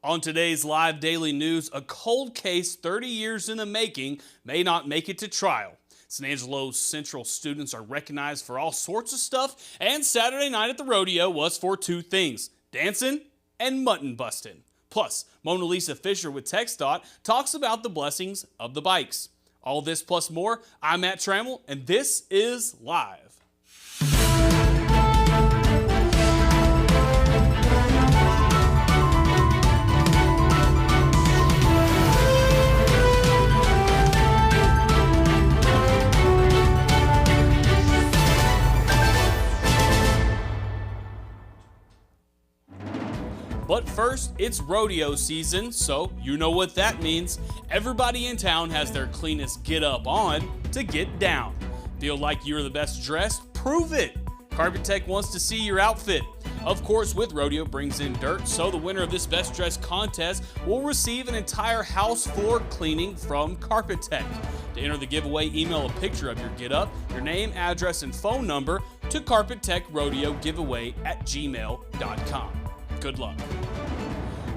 On today's live daily news, a cold case 30 years in the making may not make it to trial. San Angelo's Central students are recognized for all sorts of stuff, and Saturday night at the rodeo was for two things: dancing and mutton busting. Plus, Mona Lisa Fischer with TxDot talks about the blessings of the bikes. All this plus more, I'm Matt Trammell, and this is Live. But first, it's rodeo season, so you know what that means. Everybody in town has their cleanest get up on to get down. Feel like you're the best dressed? Prove it! Carpet Tech wants to see your outfit. Of course, with rodeo brings in dirt, so the winner of this best dressed contest will receive an entire house floor cleaning from Carpet Tech. To enter the giveaway, email a picture of your get up, your name, address, and phone number to carpettechrodeogiveaway@gmail.com. Good luck.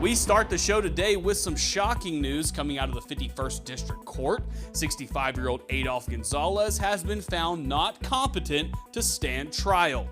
We start the show today with some shocking news coming out of the 51st District Court. 65-year-old Adolf Gonzalez has been found not competent to stand trial.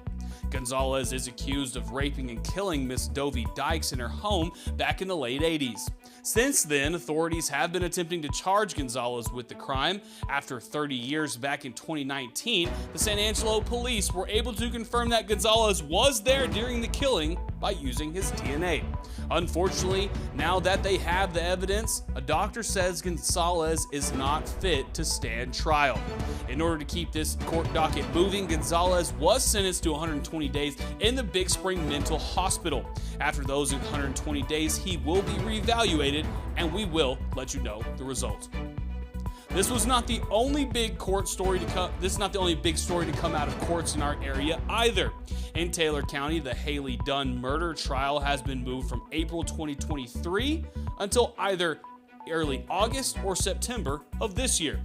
Gonzalez is accused of raping and killing Miss Dovie Dykes in her home back in the late 80s. Since then, authorities have been attempting to charge Gonzalez with the crime. After 30 years back in 2019, the San Angelo police were able to confirm that Gonzalez was there during the killing by using his DNA. Unfortunately, now that they have the evidence, a doctor says Gonzalez is not fit to stand trial. In order to keep this court docket moving, Gonzalez was sentenced to 120 days in the Big Spring Mental Hospital. After those 120 days, he will be reevaluated, and we will let you know the result. This was not the only big court story to come. This is not the only big story to come out of courts in our area either. In Taylor County, the Haley Dunn murder trial has been moved from April 2023 until either early August or September of this year.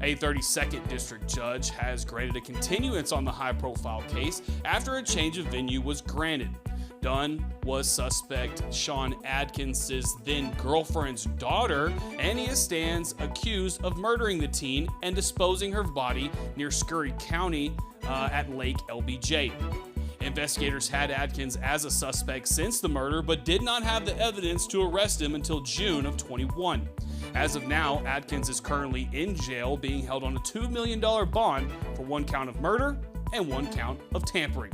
A 32nd district judge has granted a continuance on the high-profile case after a change of venue was granted. Dunn was suspect Sean Adkins' then-girlfriend's daughter, and he stands accused of murdering the teen and disposing her body near Scurry County at Lake LBJ. Investigators had Adkins as a suspect since the murder, but did not have the evidence to arrest him until June of 21. As of now, Adkins is currently in jail, being held on a $2 million bond for one count of murder and one count of tampering.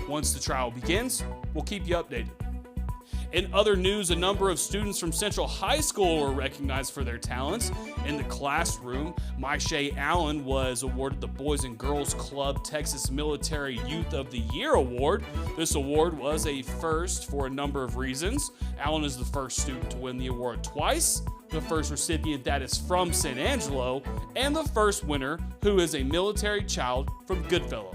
Once the trial begins, we'll keep you updated. In other news, a number of students from Central High School were recognized for their talents. In the classroom, Myshay Allen was awarded the Boys and Girls Club Texas Military Youth of the Year Award. This award was a first for a number of reasons. Allen is the first student to win the award twice, the first recipient that is from San Angelo, and the first winner who is a military child from Goodfellow.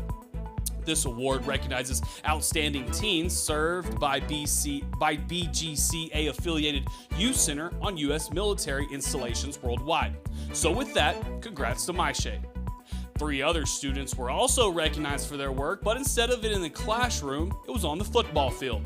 This award recognizes outstanding teens served by BGCA-affiliated youth center on U.S. military installations worldwide. So with that, congrats to Myshay. 3 other students were also recognized for their work, but instead of it in the classroom, it was on the football field.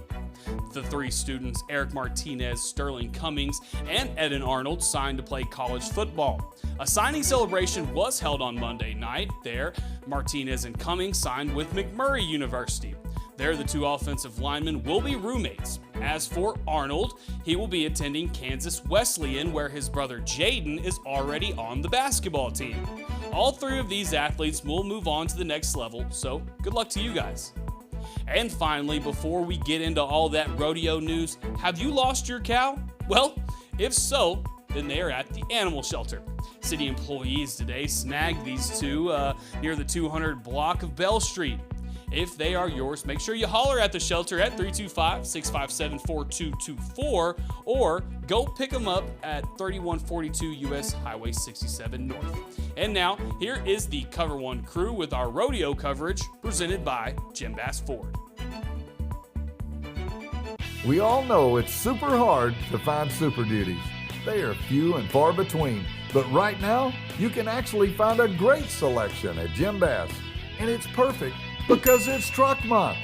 The 3 students, Eric Martinez, Sterling Cummings, and Eden Arnold, signed to play college football. A signing celebration was held on Monday night. There, Martinez and Cummings signed with McMurray University. There, the 2 offensive linemen will be roommates. As for Arnold, he will be attending Kansas Wesleyan, where his brother Jaden is already on the basketball team. All 3 of these athletes will move on to the next level, so good luck to you guys. And finally, before we get into all that rodeo news, have you lost your cow? Well, if so, then they are at the animal shelter. City employees today snagged these 2 near the 200 block of Bell Street. If they are yours, make sure you holler at the shelter at 325-657-4224 or go pick them up at 3142 US Highway 67 North. And now, here is the Cover One crew with our rodeo coverage presented by Jim Bass Ford. We all know it's super hard to find Super Duties. They are few and far between, but right now, you can actually find a great selection at Jim Bass, and it's perfect because it's Truck Month.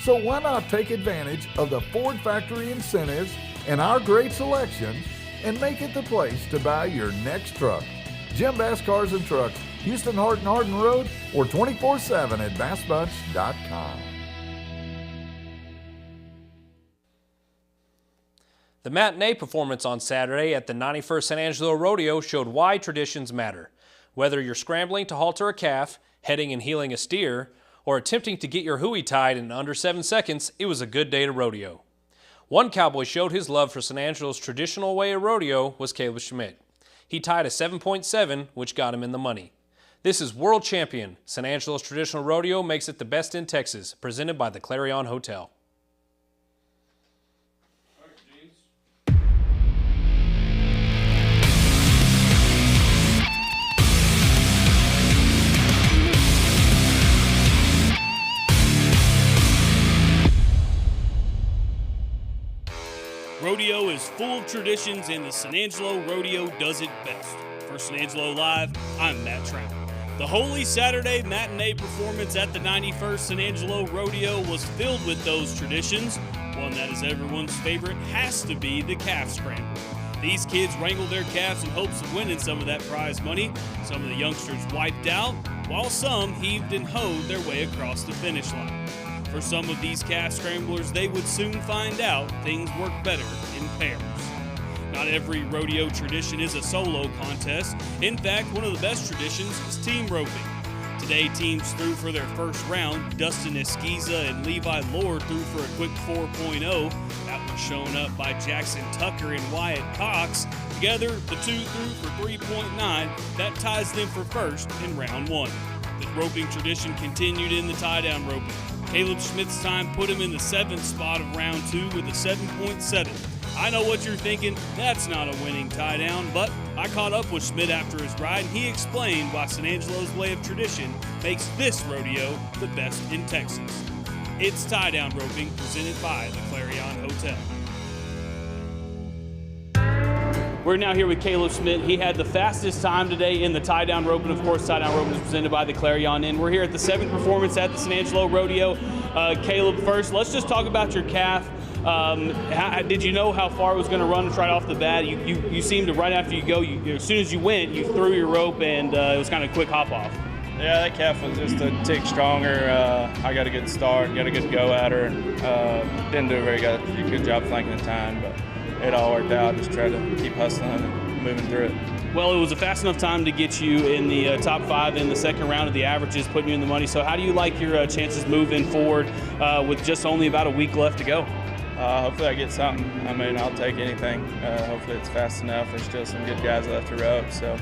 So why not take advantage of the Ford Factory incentives and our great selections and make it the place to buy your next truck. Jim Bass Cars and Trucks, Houston Hardin Road, or 24/7 at bassbunch.com. The matinee performance on Saturday at the 91st San Angelo Rodeo showed why traditions matter. Whether you're scrambling to halter a calf, heading and heeling a steer, or attempting to get your hooey tied in under 7 seconds, it was a good day to rodeo. One cowboy showed his love for San Angelo's traditional way of rodeo was Caleb Schmidt. He tied a 7.7, which got him in the money. This is World Champion. San Angelo's traditional rodeo makes it the best in Texas, presented by the Clarion Hotel. Rodeo is full of traditions, and the San Angelo Rodeo does it best. For San Angelo Live, I'm Matt Trout. The Holy Saturday matinee performance at the 91st San Angelo Rodeo was filled with those traditions. One that is everyone's favorite has to be the calf scramble. These kids wrangled their calves in hopes of winning some of that prize money. Some of the youngsters wiped out, while some heaved and hoed their way across the finish line. For some of these calf scramblers, they would soon find out things work better in pairs. Not every rodeo tradition is a solo contest. In fact, one of the best traditions is team roping. Today, teams threw for their first round. Dustin Esquiza and Levi Lord threw for a quick 4.0. That was shown up by Jackson Tucker and Wyatt Cox. Together, the two threw for 3.9. That ties them for first in round one. The roping tradition continued in the tie-down roping. Caleb Schmidt's time put him in the 7th spot of round 2 with a 7.7. I know what you're thinking, that's not a winning tie-down, but I caught up with Schmidt after his ride, and he explained why San Angelo's way of tradition makes this rodeo the best in Texas. It's tie-down roping presented by the Clarion Hotel. We're now here with Caleb Schmidt. He had the fastest time today in the tie-down roping. Of course, tie-down roping is presented by the Clarion Inn. We're here at the 7th performance at the San Angelo Rodeo. Caleb, first, let's just talk about your calf. Did you know how far it was going to run right off the bat? You seemed to, right after you go, as soon as you went, you threw your rope, and it was kind of a quick hop-off. Yeah, that calf was just a tick stronger. I got a good start, got a good go at her, and didn't do a very good job flanking the time, but it all worked out. Just tried to keep hustling and moving through it. Well, it was a fast enough time to get you in the top 5 in the second round of the averages, putting you in the money. So how do you like your chances moving forward with just only about a week left to go? Hopefully I get something. I mean, I'll take anything. Hopefully it's fast enough. There's still some good guys left to rope, so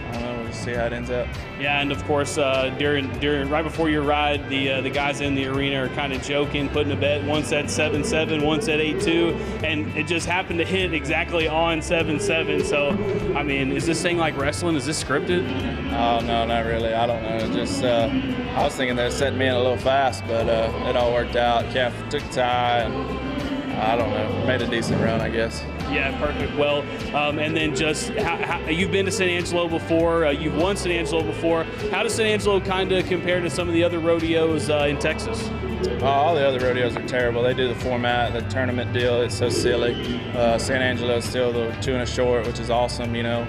I don't know. We'll just see how it ends up. Yeah, and of course, during right before your ride, the guys in the arena are kind of joking, putting a bet. One said 7-7, one said 8-2, and it just happened to hit exactly on 7-7. So, I mean, is this thing like wrestling? Is this scripted? Oh no, not really. I don't know. Just I was thinking they were setting me in a little fast, but it all worked out. Calf took tie, and I don't know, made a decent run, I guess. Yeah, perfect. Well, and then just how you've been to San Angelo before, you've won San Angelo before. How does San Angelo kind of compare to some of the other rodeos in Texas? All the other rodeos are terrible. They do the format, the tournament deal. It's so silly. San Angelo is still the 2 and a short, which is awesome, you know.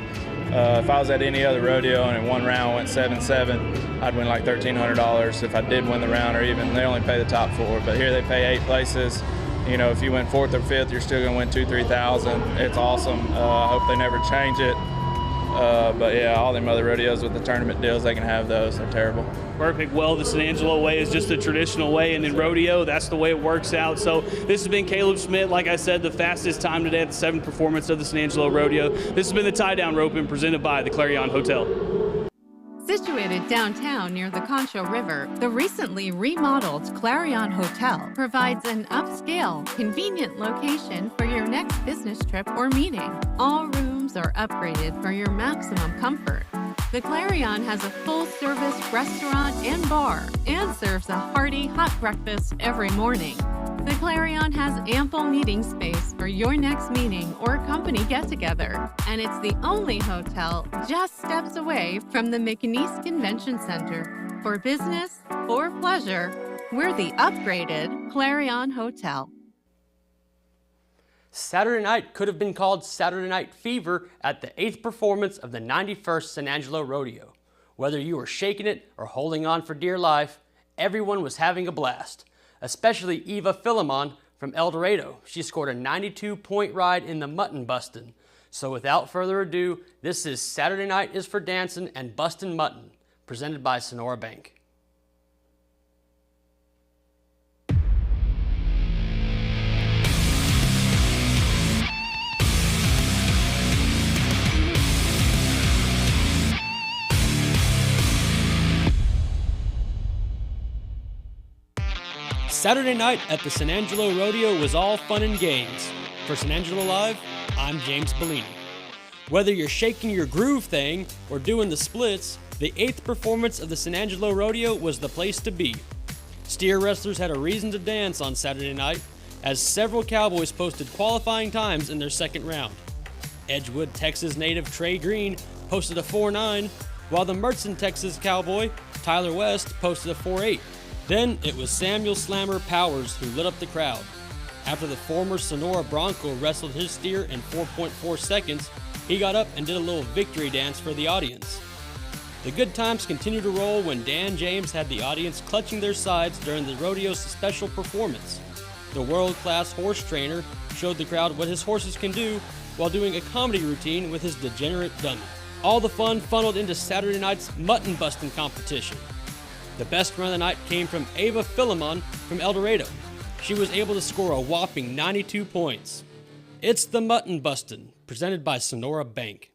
If I was at any other rodeo and in one round went 7-7, I'd win like $1,300 if I did win the round, or even they only pay the top 4. But here they pay 8 places. You know, if you win 4th or 5th, you're still going to win $2,000-3,000. It's awesome. I hope they never change it. But yeah, all them other rodeos with the tournament deals, they can have those. They're terrible. Perfect. Well, the San Angelo way is just a traditional way, and in rodeo, that's the way it works out. So this has been Caleb Schmidt. Like I said, the fastest time today at the 7th performance of the San Angelo Rodeo. This has been the tie-down roping presented by the Clarion Hotel. Situated downtown near the Concho River, the recently remodeled Clarion Hotel provides an upscale, convenient location for your next business trip or meeting. All rooms are upgraded for your maximum comfort. The Clarion has a full-service restaurant and bar and serves a hearty hot breakfast every morning. The Clarion has ample meeting space for your next meeting or company get-together, and it's the only hotel just steps away from the McNeese Convention Center. For business or pleasure, we're the upgraded Clarion Hotel. Saturday night could have been called Saturday Night Fever at the 8th performance of the 91st San Angelo Rodeo. Whether you were shaking it or holding on for dear life, everyone was having a blast, especially Eva Philemon from El Dorado. She scored a 92-point ride in the mutton bustin'. So without further ado, this is Saturday Night is for Dancin' and Bustin' Mutton, presented by Sonora Bank. Saturday night at the San Angelo Rodeo was all fun and games. For San Angelo Live, I'm James Bellini. Whether you're shaking your groove thing or doing the splits, the 8th performance of the San Angelo Rodeo was the place to be. Steer wrestlers had a reason to dance on Saturday night, as several cowboys posted qualifying times in their second round. Edgewood, Texas native Trey Green posted a 4.9, while the Mertzon, Texas cowboy Tyler West posted a 4.8. Then it was Samuel Slammer Powers who lit up the crowd. After the former Sonora Bronco wrestled his steer in 4.4 seconds, he got up and did a little victory dance for the audience. The good times continued to roll when Dan James had the audience clutching their sides during the rodeo's special performance. The world-class horse trainer showed the crowd what his horses can do while doing a comedy routine with his degenerate dummy. All the fun funneled into Saturday night's mutton busting competition. The best run of the night came from Eva Philemon from El Dorado. She was able to score a whopping 92 points. It's the Mutton Bustin', presented by Sonora Bank.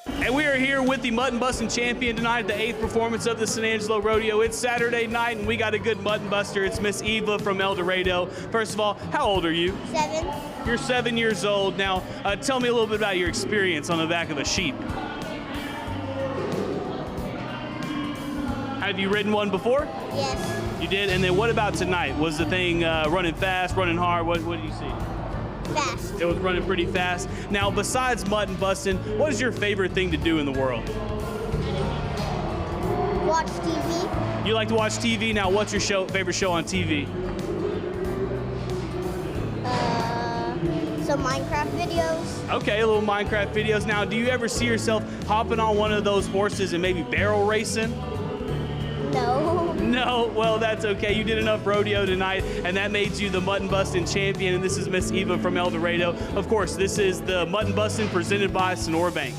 And we are here with the Mutton Bustin' champion tonight at the 8th performance of the San Angelo Rodeo. It's Saturday night, and we got a good mutton buster. It's Miss Eva from El Dorado. First of all, how old are you? 7. You're 7 years old. Now, tell me a little bit about your experience on the back of a sheep. Have you ridden one before? Yes. You did? And then what about tonight? Was the thing running fast, running hard? What did you see? Fast. It was running pretty fast. Now, besides mutton busting, what is your favorite thing to do in the world? Watch TV. You like to watch TV? Now, what's your favorite show on TV? Some Minecraft videos. Okay, little Minecraft videos. Now, do you ever see yourself hopping on one of those horses and maybe barrel racing? No. No, well, that's okay. You did enough rodeo tonight, and that made you the Mutton Bustin' champion, and this is Miss Eva from El Dorado. Of course, this is the Mutton Bustin' presented by Sonora Bank.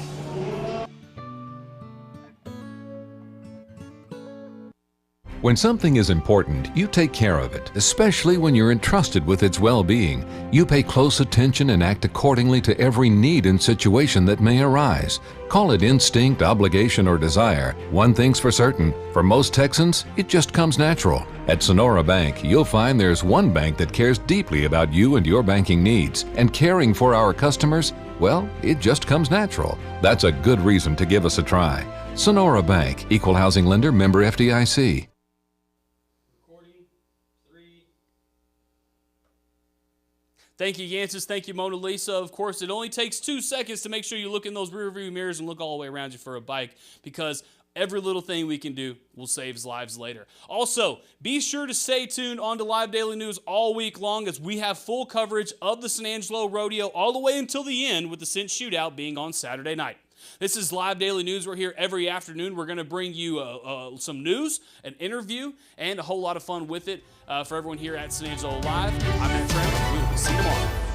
When something is important, you take care of it, especially when you're entrusted with its well-being. You pay close attention and act accordingly to every need and situation that may arise. Call it instinct, obligation, or desire. One thing's for certain, for most Texans, it just comes natural. At Sonora Bank, you'll find there's one bank that cares deeply about you and your banking needs. And caring for our customers, well, it just comes natural. That's a good reason to give us a try. Sonora Bank, Equal Housing Lender, member FDIC. Thank you, Yances. Thank you, Mona Lisa. Of course, it only takes 2 seconds to make sure you look in those rearview mirrors and look all the way around you for a bike, because every little thing we can do will save lives later. Also, be sure to stay tuned on to Live Daily News all week long, as we have full coverage of the San Angelo Rodeo all the way until the end, with the Cinch Shootout being on Saturday night. This is Live Daily News. We're here every afternoon. We're going to bring you some news, an interview, and a whole lot of fun with it for everyone here at San Angelo Live. I'm Matt Tramp. We will see you tomorrow.